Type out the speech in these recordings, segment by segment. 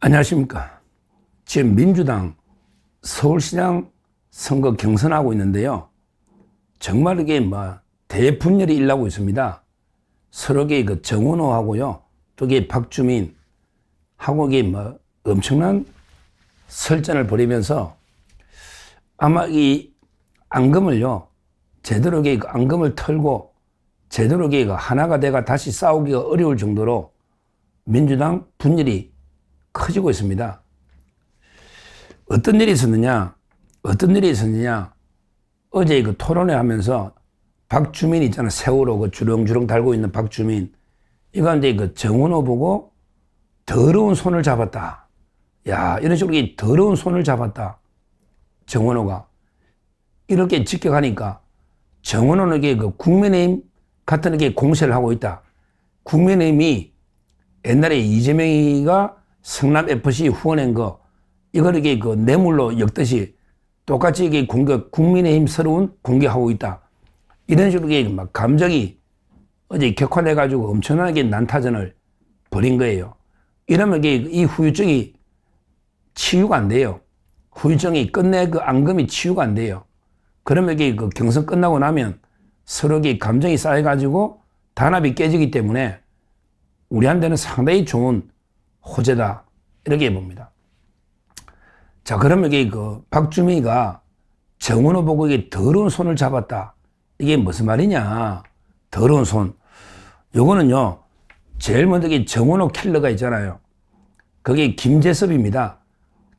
안녕하십니까. 지금 민주당 서울시장 선거 경선하고 있는데요. 정말 이게 대분열이 일어나고 있습니다. 서로게 그 정원호하고요, 또 이게 박주민 하고 이게 엄청난 설전을 벌이면서 아마 이 앙금을요, 제대로 이게 앙금을 털고 제대로 이게 하나가 돼가 다시 싸우기가 어려울 정도로 민주당 분열이 커지고 있습니다. 어떤 일이 있었느냐? 어제 그 토론회 하면서 박주민 있잖아. 세월호 그 주렁주렁 달고 있는 박주민. 이거 이제 그 정원호 보고 더러운 손을 잡았다. 야, 이런 식으로 더러운 손을 잡았다. 정원호가. 이렇게 직격하니까 정원호는 이게 그 국민의힘 같은 게 공세를 하고 있다. 국민의힘이 옛날에 이재명이가 성남FC 후원한 거, 이걸 이게 그 뇌물로 엮듯이 똑같이 이게 국민의힘스러운 공격하고 있다. 이런 식으로 이게 감정이 어제 격화돼가지고 엄청나게 난타전을 벌인 거예요. 이러면 이게 이 후유증이 치유가 안 돼요. 후유증이 끝내 그 앙금이 치유가 안 돼요. 그러면 이게 그 경선 끝나고 나면 서로 이게 감정이 쌓여가지고 단합이 깨지기 때문에 우리한테는 상당히 좋은 호재다, 이렇게 봅니다. 자, 그러면 이게 그 박주민이가 정원호 보고 이게 더러운 손을 잡았다. 이게 무슨 말이냐? 더러운 손. 요거는요, 제일 먼저 이 정원호 킬러가 있잖아요. 그게 김재섭입니다.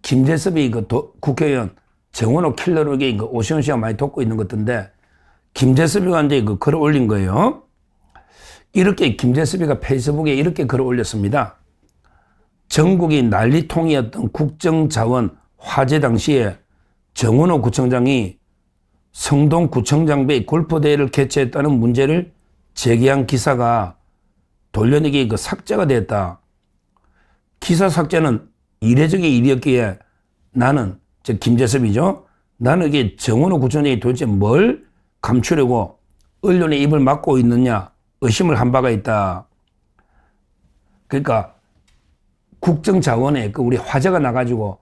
김재섭이 그 국회의원 정원호 킬러로 이게 그 오시원 씨가 많이 돕고 있는 것 같은데, 김재섭이가 이제 그 글을 올린 거예요. 이렇게 김재섭이가 페이스북에 이렇게 글을 올렸습니다. 전국이 난리통이었던 국정자원 화재 당시에 정원호 구청장이 성동구청장배 골프대회를 개최했다는 문제를 제기한 기사가 돌려내기 그 삭제가 됐다. 기사 삭제는 이례적인 일이었기에 나는, 즉 김재섭이죠, 나는 이게 정원호 구청장이 도대체 뭘 감추려고 언론의 입을 막고 있느냐 의심을 한 바가 있다. 그러니까 국정자원에 그 우리 화재가 나가지고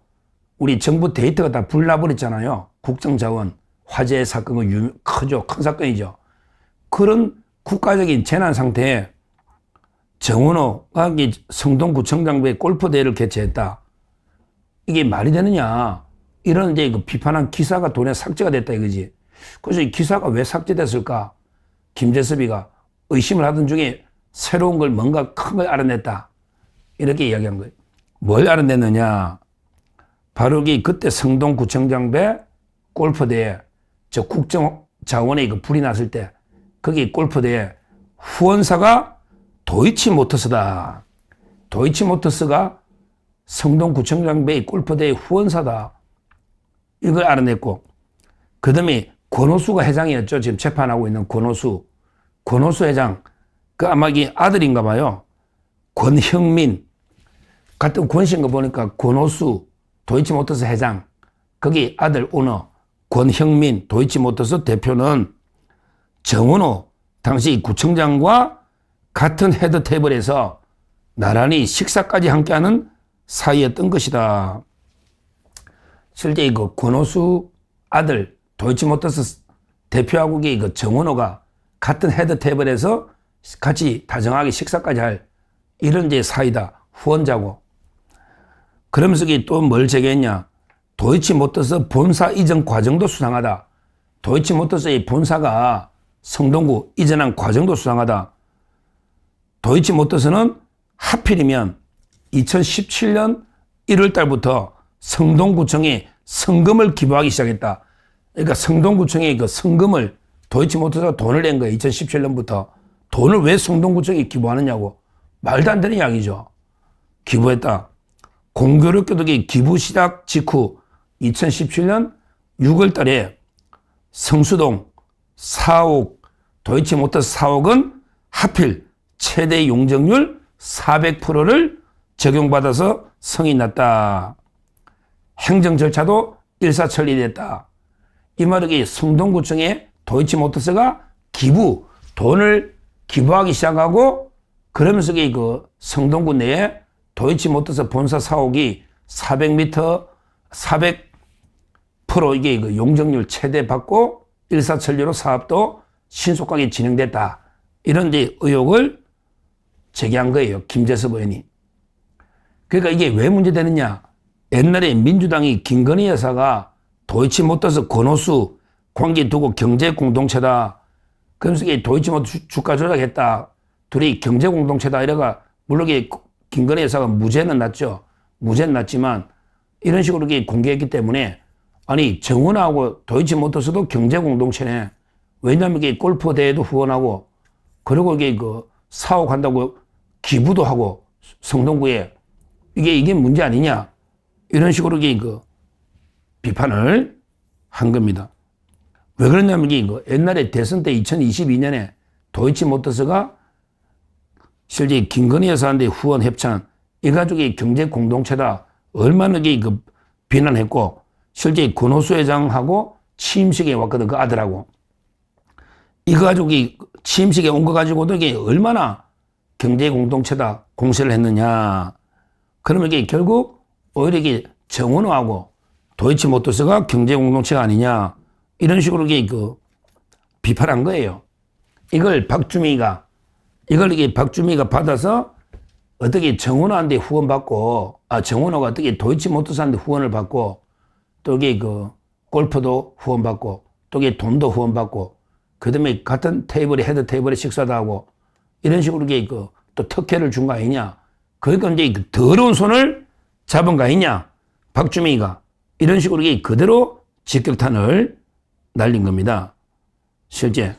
우리 정부 데이터가 다 불나버렸잖아요. 국정자원 화재 사건은 크죠. 큰 사건이죠. 그런 국가적인 재난 상태에 정원호가 성동구청장부에 골프대회를 개최했다. 이게 말이 되느냐. 이런 이제 그 비판한 기사가 돈에 삭제가 됐다 이거지. 그래서 이 기사가 왜 삭제됐을까? 김재섭이가 의심을 하던 중에 새로운 걸 뭔가 큰 걸 알아냈다. 이렇게 이야기한 거예요. 뭘 알아냈느냐? 바로 그때 성동구청장배 골프대회, 저 국정자원에 그 불이 났을 때, 거기 골프대회 후원사가 도이치모터스다. 도이치모터스가 성동구청장배 골프대회 후원사다. 이걸 알아냈고, 그 다음에 권오수가 회장이었죠. 지금 재판하고 있는 권오수 회장. 그 아마 이게 아들인가 봐요. 권형민. 같은 권씨인 거 보니까 권오수 도이치모터스 회장, 거기 아들 오너 권형민 도이치모터스 대표는 정원호 당시 구청장과 같은 헤드 테이블에서 나란히 식사까지 함께하는 사이였던 것이다. 실제 그 권오수 아들 도이치모터스 대표하고 그 정원호가 같은 헤드 테이블에서 같이 다정하게 식사까지 할 이런 이제 사이다. 후원자고. 그러면서 또 뭘 제기했냐? 도이치모터스 본사 이전 과정도 수상하다. 도이치모터스의 본사가 성동구 이전한 과정도 수상하다. 도이치모터스는 하필이면 2017년 1월 달부터 성동구청에 성금을 기부하기 시작했다. 그러니까 성동구청에 그 성금을 도이치모터스가 돈을 낸 거예요. 2017년부터. 돈을 왜 성동구청에 기부하느냐고. 말도 안 되는 이야기죠. 기부했다. 공교롭게도 기부 시작 직후 2017년 6월 달에 성수동 4억, 도이치모터스 4억은 하필 최대 용적률 400%를 적용받아서 성이 났다. 행정 절차도 일사천리됐다. 이 말은 성동구청에 도이치모터스가 돈을 기부하기 시작하고, 그러면서 그 성동구 내에 도이치모터스 본사 사옥이 400m, 400% 이게 그 용적률 최대 받고 일사천리로 사업도 신속하게 진행됐다. 이런 이제 의혹을 제기한 거예요. 김재섭 의원이. 그러니까 이게 왜 문제되느냐. 옛날에 민주당이 김건희 여사가 도이치모터스 권오수 관계 두고 경제 공동체다. 그러면서 이게 도이치모터스 주가 조작했다. 둘이 경제 공동체다. 이래가 물론 이게 김건희 여사가 무죄는 났죠. 무죄는 났지만 이런 식으로 이게 공개했기 때문에 아니 정은하고 도이치모터스도 경제 공동체네. 왜냐하면 이게 골프 대회도 후원하고 그리고 이게 그 사옥한다고 기부도 하고 성동구에 이게 문제 아니냐. 이런 식으로 이게 그 비판을 한 겁니다. 왜 그러냐면 이게 그 옛날에 대선 때 2022년에 도이치모터스가 실제 김건희 여사한테 후원 협찬 이 가족이 경제 공동체다. 얼마나 이게 그 비난했고 실제 권오수 회장하고 취임식에 왔거든. 그 아들하고. 이 가족이 취임식에 온 거 가지고도 이게 얼마나 경제 공동체다 공세를 했느냐. 그러면 이게 결국 오히려 이게 정은호하고 도이치모터스가 경제 공동체가 아니냐. 이런 식으로 이게 그 비판한 거예요. 이걸 박주미가 받아서 어떻게 정은호한테 후원받고, 정은호가 어떻게 도이치모터스한테 후원을 받고, 또 이게 그 골프도 후원받고, 또 이게 돈도 후원받고, 그 다음에 같은 테이블에, 헤드 테이블에 식사도 하고, 이런 식으로 이게 그 또 특혜를 준 거 아니냐. 그러니까 이제 그 더러운 손을 잡은 거 아니냐. 박주미가. 이런 식으로 이게 그대로 직격탄을 날린 겁니다. 실제.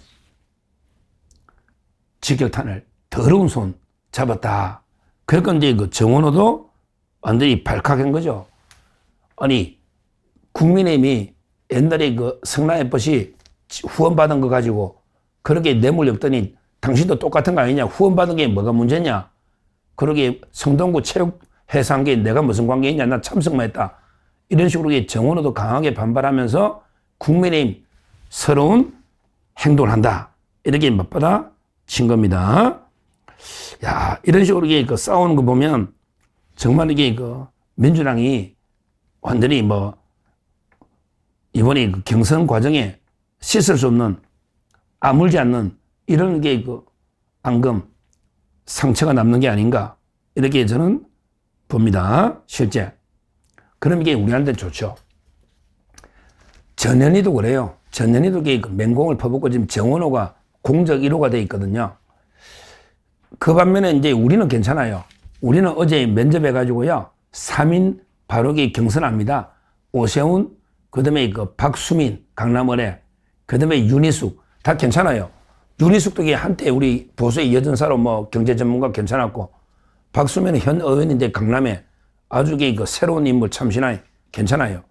직격탄을 더러운 손 잡았다. 그러니까 이제 그 정원호도 완전히 발칵한 거죠. 아니, 국민의힘이 옛날에 그 성남FC 후원받은 거 가지고 그렇게 뇌물 엮더니 당신도 똑같은 거 아니냐. 후원받은 게 뭐가 문제냐. 그러게 성동구 체육회상계에 내가 무슨 관계 있냐. 나 참석만 했다. 이런 식으로 정원호도 강하게 반발하면서 국민의힘 서러운 행동을 한다. 이렇게 맞받아 친 겁니다. 야, 이런 식으로 이게 그 싸우는 거 보면 정말 이게 그 민주당이 완전히 뭐 이번에 그 경선 과정에 씻을 수 없는 아물지 않는 이런 게 그 앙금 상처가 남는 게 아닌가 이렇게 저는 봅니다. 실제. 그럼 이게 우리한테 좋죠. 전현희도 그래요. 전현희도 이게 그 맹공을 퍼붓고 지금 정원호가 공적 1호가 돼 있거든요. 그 반면에 이제 우리는 괜찮아요. 우리는 어제 면접해가지고요. 3인 바로기 경선합니다. 오세훈, 그 다음에 그 박수민, 강남을에, 그 다음에 윤희숙, 다 괜찮아요. 윤희숙도 한때 우리 보수의 여전사로 뭐 경제 전문가 괜찮았고, 박수민은 현 의원인데 강남에 아주 그 새로운 인물 참신하게 괜찮아요.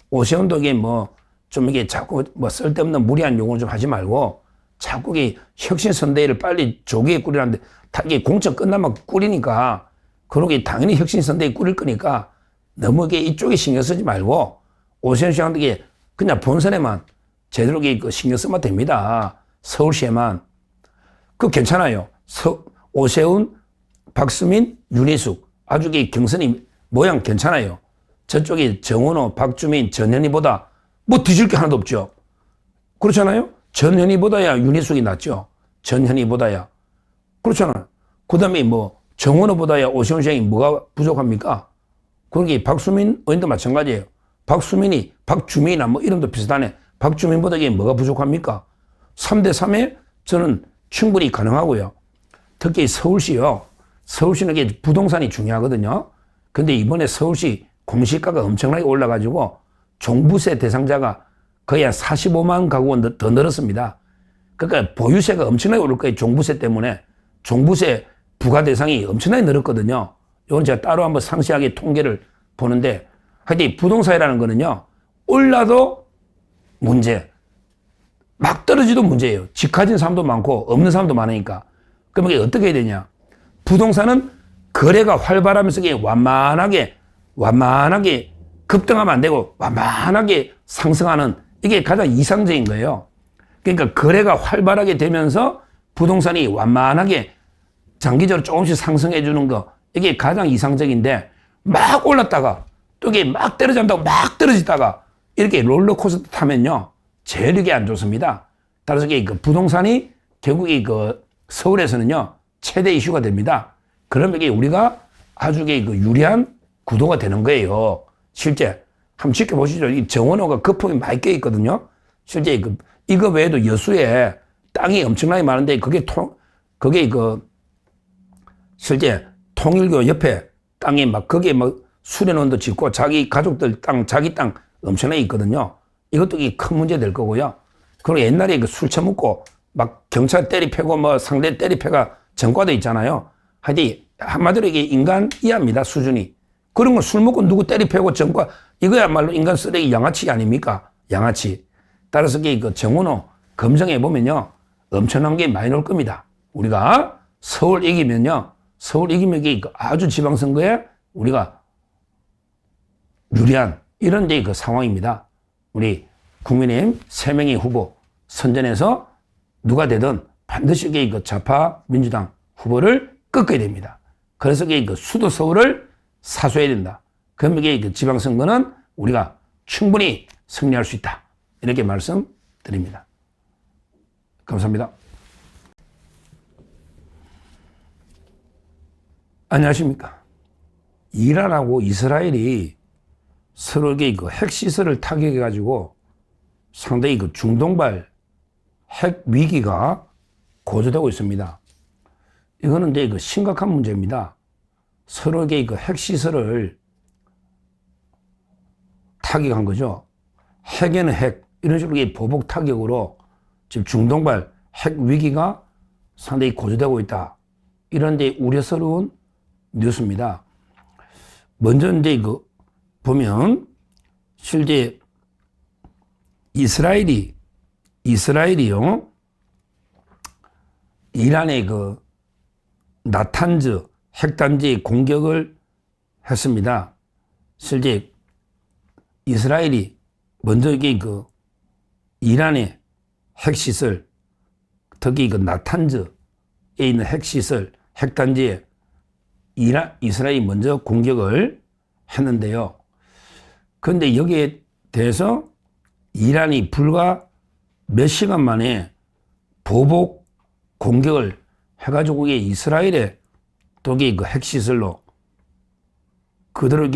오세훈도 뭐 좀 이게 자꾸 뭐 쓸데없는 무리한 용어를 좀 하지 말고, 자꾸 혁신선대위를 빨리 조기에 꾸리라는데, 다 이게 공천 끝나면 꾸리니까, 그러게 당연히 혁신선대위 꾸릴 거니까, 너무 이쪽에 신경 쓰지 말고, 오세훈 씨한테 그냥 본선에만 제대로 그 신경 쓰면 됩니다. 서울시에만. 그거 괜찮아요. 오세훈, 박수민, 윤희숙. 아주 경선이 모양 괜찮아요. 저쪽에 정원호, 박주민, 전현희보다 뭐 뒤질 게 하나도 없죠. 그렇잖아요? 전현희보다야 윤희숙이 낫죠. 전현희보다야. 그렇잖아요. 그 다음에 뭐 정원호보다야 오세훈 시장이 뭐가 부족합니까? 그러게 박수민 의원도 마찬가지예요. 박수민이 박주민이나 뭐 이름도 비슷하네. 박주민보다 이게 뭐가 부족합니까? 3대3에 저는 충분히 가능하고요. 특히 서울시요. 서울시는 이게 부동산이 중요하거든요. 근데 이번에 서울시 공시가가 엄청나게 올라가지고 종부세 대상자가 거의 한 45만 가구가 더 늘었습니다. 그러니까 보유세가 엄청나게 오를 거예요. 종부세 때문에. 종부세 부과 대상이 엄청나게 늘었거든요. 이건 제가 따로 한번 상세하게 통계를 보는데, 하여튼 부동산이라는 거는요, 올라도 문제, 막 떨어지도 문제예요. 집 가진 사람도 많고 없는 사람도 많으니까. 그럼 이게 어떻게 해야 되냐. 부동산은 거래가 활발하면서 이게 완만하게 급등하면 안 되고 완만하게 상승하는, 이게 가장 이상적인 거예요. 그러니까 거래가 활발하게 되면서 부동산이 완만하게 장기적으로 조금씩 상승해 주는 거, 이게 가장 이상적인데 막 올랐다가 또 이게 막 떨어진다고 막 떨어지다가 이렇게 롤러코스터 타면요. 제일 이게 안 좋습니다. 따라서 이게 그 부동산이 결국에 그 서울에서는요. 최대 이슈가 됩니다. 그러면 이게 우리가 아주 그 유리한 구도가 되는 거예요. 실제 한번 지켜보시죠. 이 정원호가 거품이 많이 껴 있거든요. 실제 이거 외에도 여수에 땅이 엄청나게 많은데 그게 실제 통일교 옆에 땅에 막 거기에 막 수련원도 짓고 자기 가족들 땅, 자기 땅 엄청나게 있거든요. 이것도 큰 문제 될 거고요. 그리고 옛날에 술 처먹고 막 경찰 때리패고 뭐 상대 때리패가 전과도 있잖아요. 하여튼 한마디로 이게 인간 이하입니다. 수준이. 그런 거 술 먹고 누구 때리패고 전과 이거야말로 인간 쓰레기 양아치 아닙니까? 양아치. 따라서 그 정원호 검증해 보면요. 엄청난 게 많이 나올 겁니다. 우리가 서울 이기면요. 서울 이기면 이게 아주 지방선거에 우리가 유리한 이런 그 상황입니다. 우리 국민의힘 3명의 후보 선전해서 누가 되든 반드시 그 좌파 민주당 후보를 꺾어야 됩니다. 그래서 그 수도 서울을 사수해야 된다. 그러면 이게 지방선거는 우리가 충분히 승리할 수 있다. 이렇게 말씀드립니다. 감사합니다. 안녕하십니까. 이란하고 이스라엘이 서로에게 핵시설을 타격해가지고 상당히 중동발 핵 위기가 고조되고 있습니다. 이거는 이제 심각한 문제입니다. 서로에게 핵시설을 타격한 거죠. 핵에는 핵, 이런 식으로 보복 타격으로 지금 중동발 핵 위기가 상당히 고조되고 있다. 이런 데 우려스러운 뉴스입니다. 먼저 이제 보면 실제 이스라엘이요. 이란의 나탄즈 핵단지에 공격을 했습니다. 실제 이스라엘이 먼저 이게 이란의 핵시설, 특히 나탄즈에 있는 핵시설, 핵단지에 이스라엘이 먼저 공격을 했는데요. 그런데 여기에 대해서 이란이 불과 몇 시간 만에 보복 공격을 해가지고 이게 이스라엘의 독이 핵시설로 그대로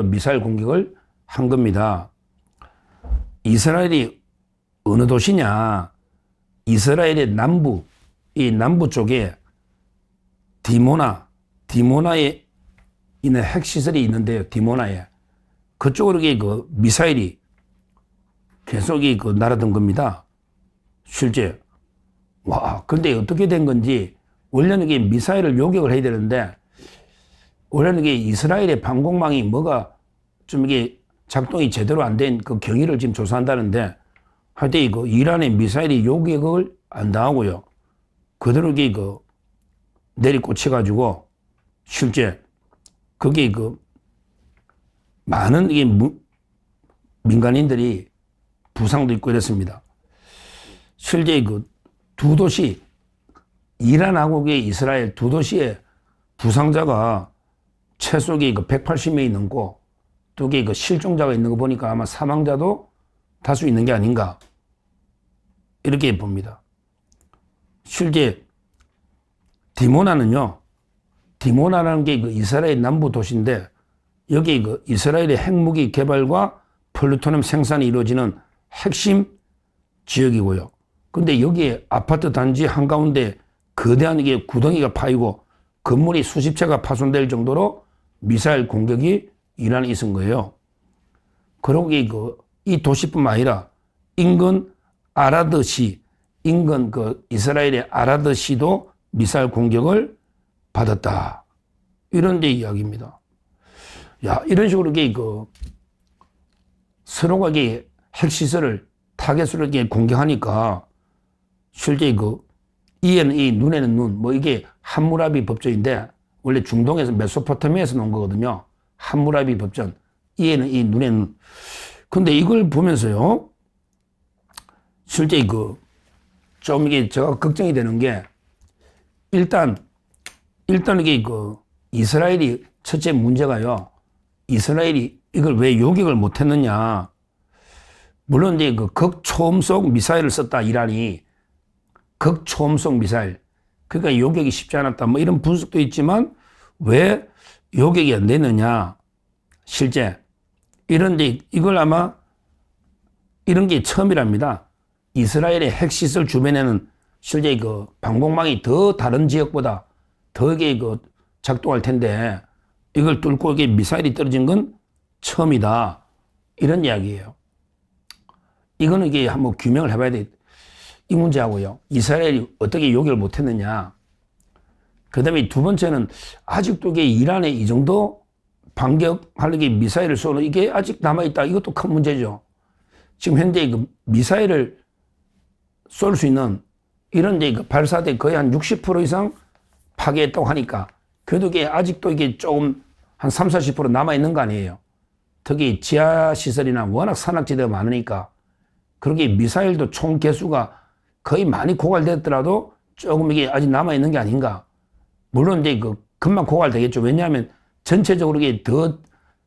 미사일 공격을 한 겁니다. 이스라엘이 어느 도시냐? 이스라엘의 이 남부 쪽에 디모나에 있는 핵시설이 있는데요. 디모나에. 그쪽으로 미사일이 계속 날아든 겁니다. 실제. 와, 근데 어떻게 된 건지, 원래는 이게 미사일을 요격을 해야 되는데, 원래는 이게 이스라엘의 방공망이 뭐가 좀 이게 작동이 제대로 안 된 그 경위를 지금 조사한다는데, 하여튼 이란의 미사일이 요격을 안 당하고요. 그대로 이게 내리꽂혀가지고, 실제, 거기에 많은 이게 민간인들이 부상도 있고 이랬습니다. 실제 두 도시, 이란하고 이스라엘 두 도시의 부상자가 최소 180명이 넘고, 또 실종자가 있는 거 보니까 아마 사망자도 다수 있는 게 아닌가, 이렇게 봅니다. 실제 디모나라는 게 이스라엘 남부 도시인데, 여기 이스라엘의 핵무기 개발과 플루토늄 생산이 이루어지는 핵심 지역이고요. 근데 여기에 아파트 단지 한가운데 거대한 이게 구덩이가 파이고 건물이 수십 채가 파손될 정도로 미사일 공격이 이란에 있은 거예요. 그리고 이 도시뿐만 아니라 인근 아라드시, 인근 이스라엘의 아라드시도 미사일 공격을 받았다. 이런 데 이야기입니다. 야, 이런 식으로 서로가 핵시설을 타겟으로 공격하니까 실제 이에는 이, 눈에는 눈, 뭐 이게 함무라비 법전인데 원래 중동에서 메소포타미아에서 나온 거거든요. 함무라비 법전. 이에는 이, 눈에는 눈. 근데 이걸 보면서요, 실제 좀 이게 제가 걱정이 되는 게 일단 이게 이스라엘이 첫째 문제가요. 이스라엘이 이걸 왜 요격을 못했느냐. 물론 이제 그 극초음속 미사일을 썼다, 이란이. 극초음속 미사일. 그러니까 요격이 쉽지 않았다. 뭐 이런 분석도 있지만 왜 요격이 안 됐느냐. 실제. 이런데 이걸 아마 이런 게 처음이랍니다. 이스라엘의 핵시설 주변에는 실제 그 방공망이 더 다른 지역보다 더 이게 그 작동할 텐데 이걸 뚫고 이게 미사일이 떨어진 건 처음이다. 이런 이야기예요. 이거는 이게 한번 규명을 해봐야 돼. 이 문제하고요. 이스라엘이 어떻게 요격을 못했느냐. 그 다음에 두 번째는 아직도 이게 이란에 이 정도 반격하려고 미사일을 쏘는 이게 아직 남아있다. 이것도 큰 문제죠. 지금 현재 그 미사일을 쏠 수 있는 이런 데 발사대 거의 한 60% 이상 파괴했다고 하니까 그래도 이게 아직도 이게 조금 한 30, 40% 남아있는 거 아니에요. 특히 지하시설이나 워낙 산악지대가 많으니까 그렇게 미사일도 총 개수가 거의 많이 고갈됐더라도 조금 이게 아직 남아있는 게 아닌가. 물론 이제 그 금방 고갈되겠죠. 왜냐하면 전체적으로 이게 더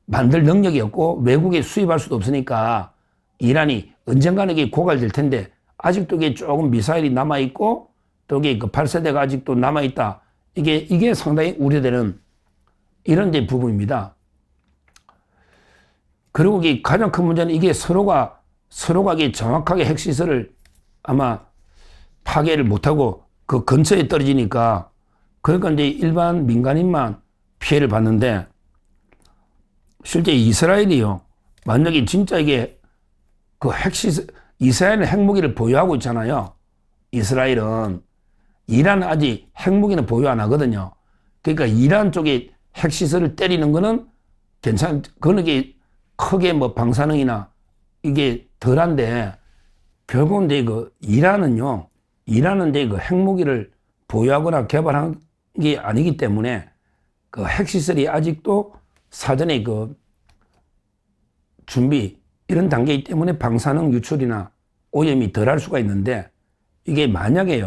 만들 능력이 없고 외국에 수입할 수도 없으니까 이란이 언젠가는 이게 고갈될 텐데 아직도 이게 조금 미사일이 남아있고 또 이게 그 발사대가 아직도 남아있다. 이게 상당히 우려되는 이런 이제 부분입니다. 그리고 이게 가장 큰 문제는 이게 서로가 이게 정확하게 핵시설을 아마 파괴를 못하고 그 근처에 떨어지니까 그러니까 이제 일반 민간인만 피해를 받는데 실제 이스라엘이요. 만약에 진짜 이게 그 핵시설, 이스라엘은 핵무기를 보유하고 있잖아요. 이스라엘은. 이란은 아직 핵무기는 보유 안 하거든요. 그러니까 이란 쪽에 핵시설을 때리는 거는 그거는 이게 크게 뭐 방사능이나 이게 덜한데 결국은 이제 그 이란은요. 이란은 이제 그 핵무기를 보유하거나 개발한 게 아니기 때문에 그 핵시설이 아직도 사전에 그 준비 이런 단계이기 때문에 방사능 유출이나 오염이 덜할 수가 있는데 이게 만약에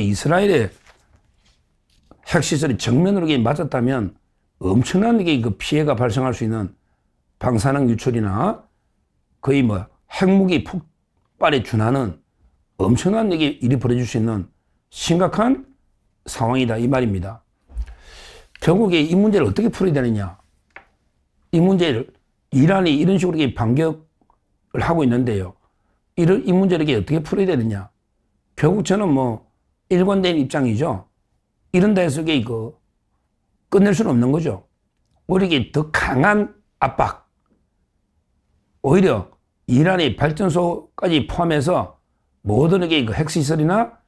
이스라엘의 핵시설이 정면으로 맞았다면 엄청난 이게 그 피해가 발생할 수 있는 방사능 유출이나 거의 뭐 핵무기 폭발에 준하는 엄청난 이게 일이 벌어질 수 있는 심각한 상황이다 이 말입니다. 결국에 이 문제를 어떻게 풀어야 되느냐. 이 문제를 이란이 이런 식으로 반격을 하고 있는데요. 이 문제를 어떻게 풀어야 되느냐. 결국 저는 뭐 일관된 입장이죠. 이런 데서 이거 끝낼 수는 없는 거죠. 오히려 이게 더 강한 압박. 오히려 이란의 발전소까지 포함해서 모든 그 핵시설이나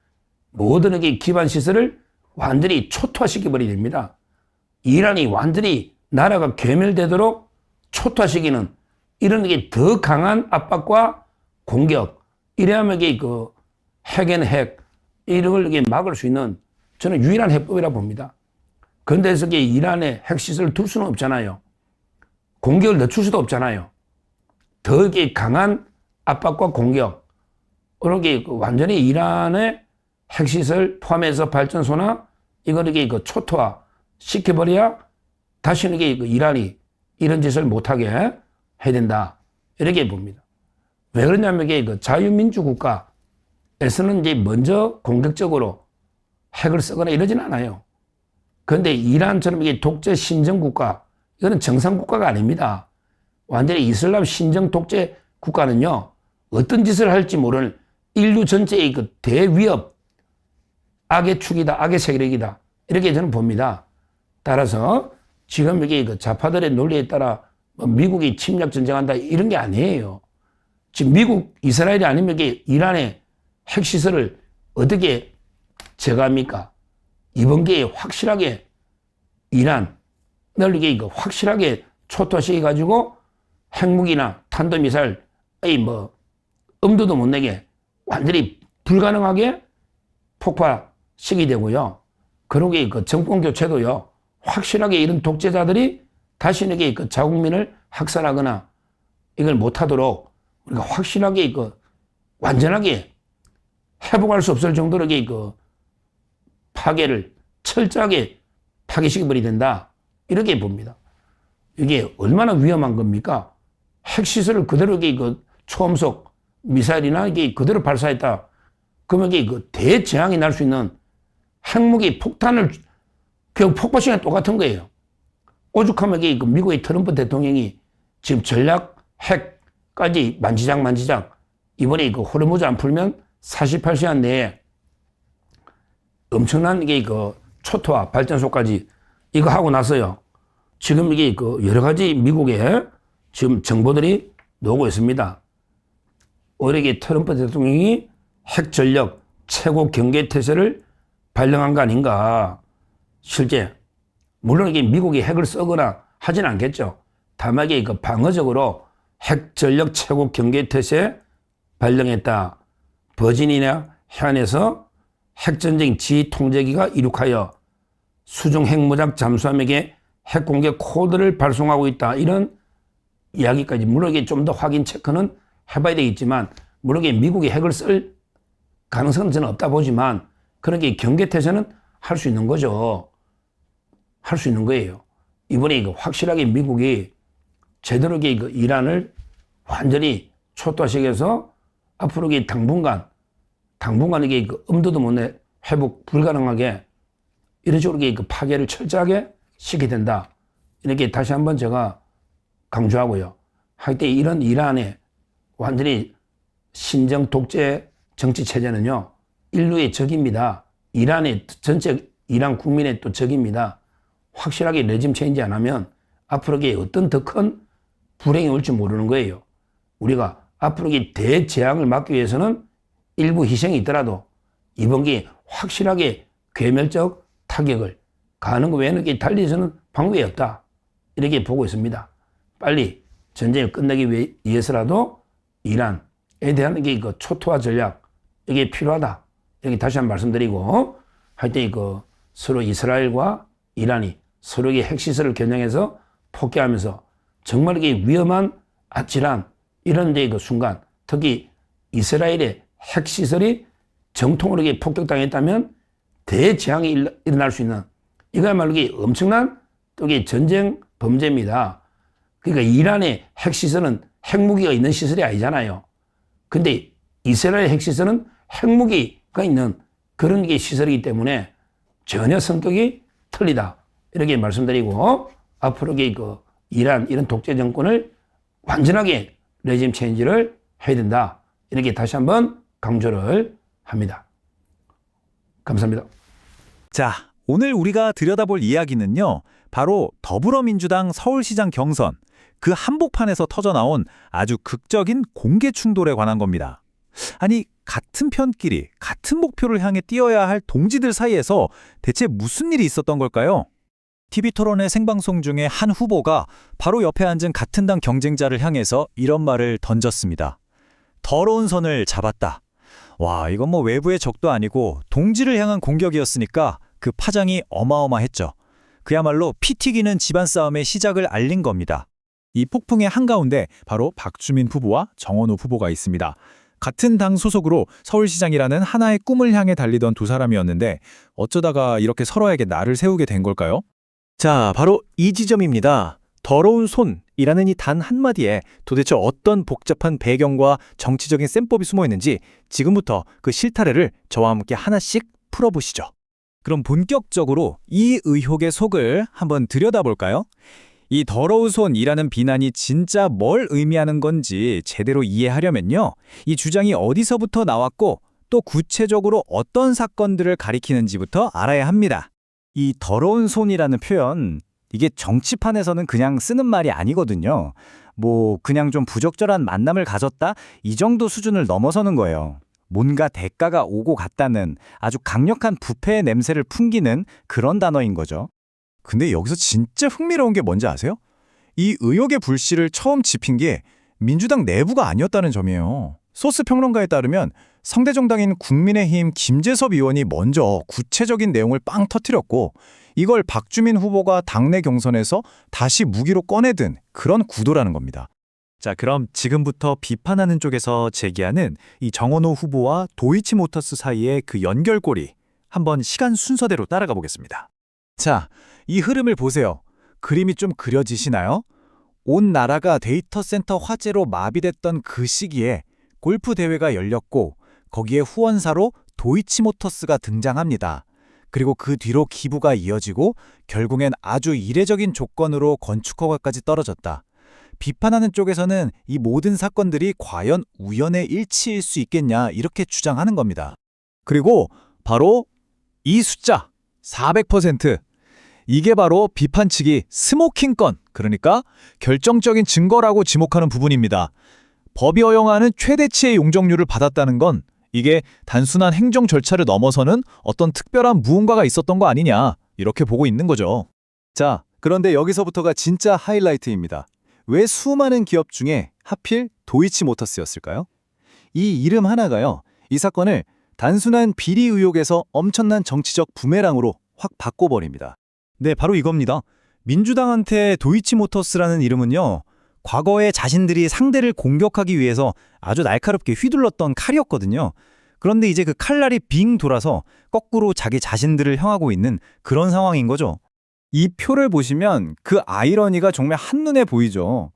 모든 기반 시설을 완전히 초토화시켜 버리게 됩니다. 이란이 완전히 나라가 괴멸되도록 초토화시키는 이런 게 더 강한 압박과 공격. 이래야만 그 핵에는 핵, 이런 걸 막을 수 있는 저는 유일한 해법이라고 봅니다. 그런데 서 이란의 핵시설을 둘 수는 없잖아요. 공격을 늦출 수도 없잖아요. 더 강한 압박과 공격. 그런 게 완전히 이란의 핵시설 포함해서 발전소나 이걸 초토화 시켜버려야 다시는 이란이 이런 짓을 못하게 해야 된다. 이렇게 봅니다. 왜 그러냐면 자유민주 국가에서는 이제 먼저 공격적으로 핵을 쓰거나 이러진 않아요. 그런데 이란처럼 독재 신정 국가, 이거는 정상 국가가 아닙니다. 완전히 이슬람 신정 독재 국가는요, 어떤 짓을 할지 모르는 인류 전체의 대위협, 악의 축이다, 악의 세력이다. 이렇게 저는 봅니다. 따라서 지금 좌파들의 논리에 따라 미국이 침략 전쟁한다 이런 게 아니에요. 지금 미국, 이스라엘이 아니면 이란의 핵시설을 어떻게 제거합니까? 이번 기회에 확실하게 이란을 확실하게 초토화시켜가지고 핵무기나 탄도미사일, 엄두도 못 내게 완전히 불가능하게 폭파시키게 되고요. 그런 게 정권 교체도요. 확실하게 이런 독재자들이 다시는 자국민을 학살하거나 이걸 못하도록 우리가 확실하게 완전하게 회복할 수 없을 정도로 파괴를 철저하게 타깃이 벌이 된다. 이렇게 봅니다. 이게 얼마나 위험한 겁니까? 핵시설을 그대로 이게 그 초음속 미사일이나 이게 그대로 발사했다. 그러면 이게 그 대재앙이 날 수 있는 핵무기 폭탄을 그 폭발시간이 똑같은 거예요. 오죽하면 이게 그 미국의 트럼프 대통령이 지금 전략 핵까지 만지작 이번에 그 호르무즈 안 풀면 48시간 내에 엄청난 이게 그 초토화 발전소까지 이거 하고 나서요. 지금 이게 그 여러 가지 미국의 지금 정보들이 나오고 있습니다. 오히려 이게 트럼프 대통령이 핵 전력 최고 경계 태세를 발령한 거 아닌가. 실제 물론 이게 미국이 핵을 쓰거나 하진 않겠죠. 다만 이게 그 방어적으로 핵 전력 최고 경계 태세 발령했다. 버지니아 해안에서 핵전쟁 지휘 통제기가 이륙하여 수중 핵무장 잠수함에게 핵 공개 코드를 발송하고 있다. 이런 이야기까지. 물론 이게 좀 더 확인 체크는 해봐야 되겠지만, 물론 이게 미국이 핵을 쓸 가능성은 저는 없다 보지만, 그런 게 경계태세는 할 수 있는 거죠. 할 수 있는 거예요. 이번에 이거 확실하게 미국이 제대로 그 이란을 완전히 초토화시켜서 앞으로 이게 당분간 이게 그 엄두도 못 내 회복 불가능하게 이런 식으로 그 파괴를 철저하게 시켜야 된다. 이렇게 다시 한번 제가 강조하고요. 할 때 이런 이란의 완전히 신정 독재 정치 체제는요, 인류의 적입니다. 이란의 전체 이란 국민의 또 적입니다. 확실하게 레짐 체인지 안 하면 앞으로 어떤 더 큰 불행이 올지 모르는 거예요. 우리가 앞으로 대재앙을 막기 위해서는 일부 희생이 있더라도 이번 게 확실하게 괴멸적 타격을 가는 것 외에는 달리서는 방법이 없다. 이렇게 보고 있습니다. 빨리 전쟁을 끝내기 위해서라도 이란에 대한 그 초토화 전략, 이게 필요하다. 이렇게 다시 한번 말씀드리고, 하여튼 서로 이스라엘과 이란이 서로의 핵시설을 겨냥해서 폭격하면서 정말 이게 위험한 아찔한 이런 그 순간, 특히 이스라엘의 핵시설이 정통으로 폭격당했다면 대재앙이 일어날 수 있는, 이거야말로 엄청난 또 전쟁 범죄입니다. 그러니까 이란의 핵시설은 핵무기가 있는 시설이 아니잖아요. 근데 이스라엘 핵시설은 핵무기가 있는 그런 게 시설이기 때문에 전혀 성격이 틀리다. 이렇게 말씀드리고, 앞으로 이란 이런 독재 정권을 완전하게 레짐 체인지를 해야 된다. 이렇게 다시 한번 강조를 합니다. 감사합니다. 자, 오늘 우리가 들여다볼 이야기는요, 바로 더불어민주당 서울시장 경선, 그 한복판에서 터져나온 아주 극적인 공개 충돌에 관한 겁니다. 아니, 같은 편끼리 같은 목표를 향해 뛰어야 할 동지들 사이에서 대체 무슨 일이 있었던 걸까요? TV토론의 생방송 중에 한 후보가 바로 옆에 앉은 같은 당 경쟁자를 향해서 이런 말을 던졌습니다. 더러운 선을 잡았다. 와, 이건 뭐 외부의 적도 아니고 동지를 향한 공격이었으니까 그 파장이 어마어마했죠. 그야말로 피 튀기는 집안 싸움의 시작을 알린 겁니다. 이 폭풍의 한가운데 바로 박주민 후보와 정원호 후보가 있습니다. 같은 당 소속으로 서울시장이라는 하나의 꿈을 향해 달리던 두 사람이었는데 어쩌다가 이렇게 서로에게 날을 세우게 된 걸까요? 자, 바로 이 지점입니다. 더러운 손이라는 이 단 한마디에 도대체 어떤 복잡한 배경과 정치적인 셈법이 숨어 있는지 지금부터 그 실타래를 저와 함께 하나씩 풀어보시죠. 그럼 본격적으로 이 의혹의 속을 한번 들여다볼까요? 이 더러운 손이라는 비난이 진짜 뭘 의미하는 건지 제대로 이해하려면요, 이 주장이 어디서부터 나왔고 또 구체적으로 어떤 사건들을 가리키는지부터 알아야 합니다. 이 더러운 손이라는 표현, 이게 정치판에서는 그냥 쓰는 말이 아니거든요. 뭐 그냥 좀 부적절한 만남을 가졌다, 이 정도 수준을 넘어서는 거예요. 뭔가 대가가 오고 갔다는 아주 강력한 부패의 냄새를 풍기는 그런 단어인 거죠. 근데 여기서 진짜 흥미로운 게 뭔지 아세요? 이 의혹의 불씨를 처음 지핀 게 민주당 내부가 아니었다는 점이에요. 소스 평론가에 따르면 상대 정당인 국민의힘 김재섭 의원이 먼저 구체적인 내용을 빵 터뜨렸고, 이걸 박주민 후보가 당내 경선에서 다시 무기로 꺼내든 그런 구도라는 겁니다. 자, 그럼 지금부터 비판하는 쪽에서 제기하는 이 정원호 후보와 도이치모터스 사이의 그 연결고리, 한번 시간 순서대로 따라가 보겠습니다. 자, 이 흐름을 보세요. 그림이 좀 그려지시나요? 온 나라가 데이터 센터 화재로 마비됐던 그 시기에 골프 대회가 열렸고 거기에 후원사로 도이치모터스가 등장합니다. 그리고 그 뒤로 기부가 이어지고 결국엔 아주 이례적인 조건으로 건축 허가까지 떨어졌다. 비판하는 쪽에서는 이 모든 사건들이 과연 우연의 일치일 수 있겠냐 이렇게 주장하는 겁니다. 그리고 바로 이 숫자 400%. 이게 바로 비판 측이 스모킹 건, 그러니까 결정적인 증거라고 지목하는 부분입니다. 법이 허용하는 최대치의 용적률을 받았다는 건 이게 단순한 행정 절차를 넘어서는 어떤 특별한 무언가가 있었던 거 아니냐 이렇게 보고 있는 거죠. 자, 그런데 여기서부터가 진짜 하이라이트입니다. 왜 수많은 기업 중에 하필 도이치모터스였을까요? 이 이름 하나가요, 이 사건을 단순한 비리 의혹에서 엄청난 정치적 부메랑으로 확 바꿔버립니다. 네, 바로 이겁니다. 민주당한테 도이치모터스라는 이름은요, 과거에 자신들이 상대를 공격하기 위해서 아주 날카롭게 휘둘렀던 칼이었거든요. 그런데 이제 그 칼날이 빙 돌아서 거꾸로 자기 자신들을 향하고 있는 그런 상황인 거죠. 이 표를 보시면 그 아이러니가 정말 한눈에 보이죠.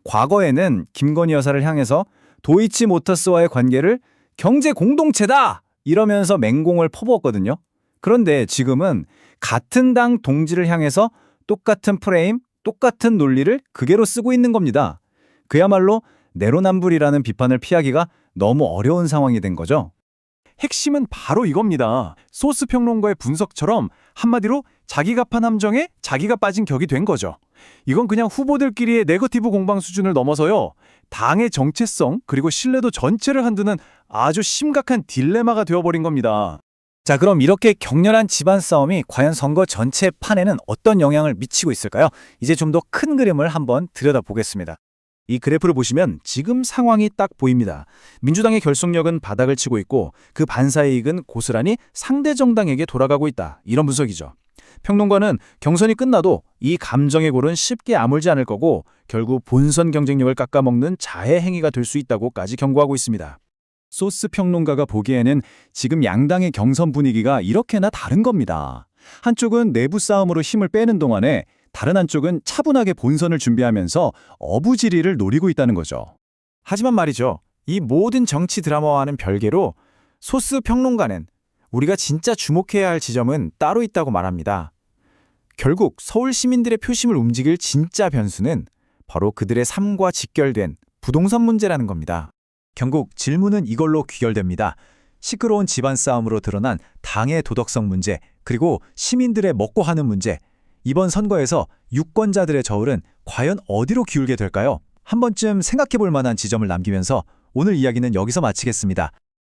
과거에는 김건희 여사를 향해서 도이치모터스와의 관계를 경제 공동체다! 이러면서 맹공을 퍼부었거든요. 그런데 지금은 같은 당 동지를 향해서 똑같은 프레임, 똑같은 논리를 그대로 쓰고 있는 겁니다. 그야말로 내로남불이라는 비판을 피하기가 너무 어려운 상황이 된 거죠. 핵심은 바로 이겁니다. 소스 평론가의 분석처럼 한마디로 자기가 판 함정에 자기가 빠진 격이 된 거죠. 이건 그냥 후보들끼리의 네거티브 공방 수준을 넘어서요, 당의 정체성 그리고 신뢰도 전체를 흔드는 아주 심각한 딜레마가 되어버린 겁니다. 자, 그럼 이렇게 격렬한 집안 싸움이 과연 선거 전체 판에는 어떤 영향을 미치고 있을까요? 이제 좀 더 큰 그림을 한번 들여다보겠습니다. 이 그래프를 보시면 지금 상황이 딱 보입니다. 민주당의 결속력은 바닥을 치고 있고 그 반사이익은 고스란히 상대 정당에게 돌아가고 있다. 이런 분석이죠. 평론가는 경선이 끝나도 이 감정의 골은 쉽게 아물지 않을 거고 결국 본선 경쟁력을 깎아먹는 자해 행위가 될 수 있다고까지 경고하고 있습니다. 소스 평론가가 보기에는 지금 양당의 경선 분위기가 이렇게나 다른 겁니다. 한쪽은 내부 싸움으로 힘을 빼는 동안에 다른 한쪽은 차분하게 본선을 준비하면서 어부지리를 노리고 있다는 거죠. 하지만 말이죠, 이 모든 정치 드라마와는 별개로 소스 평론가는 우리가 진짜 주목해야 할 지점은 따로 있다고 말합니다. 결국 서울 시민들의 표심을 움직일 진짜 변수는 바로 그들의 삶과 직결된 부동산 문제라는 겁니다. 결국 질문은 이걸로 귀결됩니다. 시끄러운 집안 싸움으로 드러난 당의 도덕성 문제, 그리고 시민들의 먹고 하는 문제. 이번 선거에서 유권자들의 저울은 과연 어디로 기울게 될까요? 한 번쯤 생각해 볼 만한 지점을 남기면서 오늘 이야기는 여기서 마치겠습니다.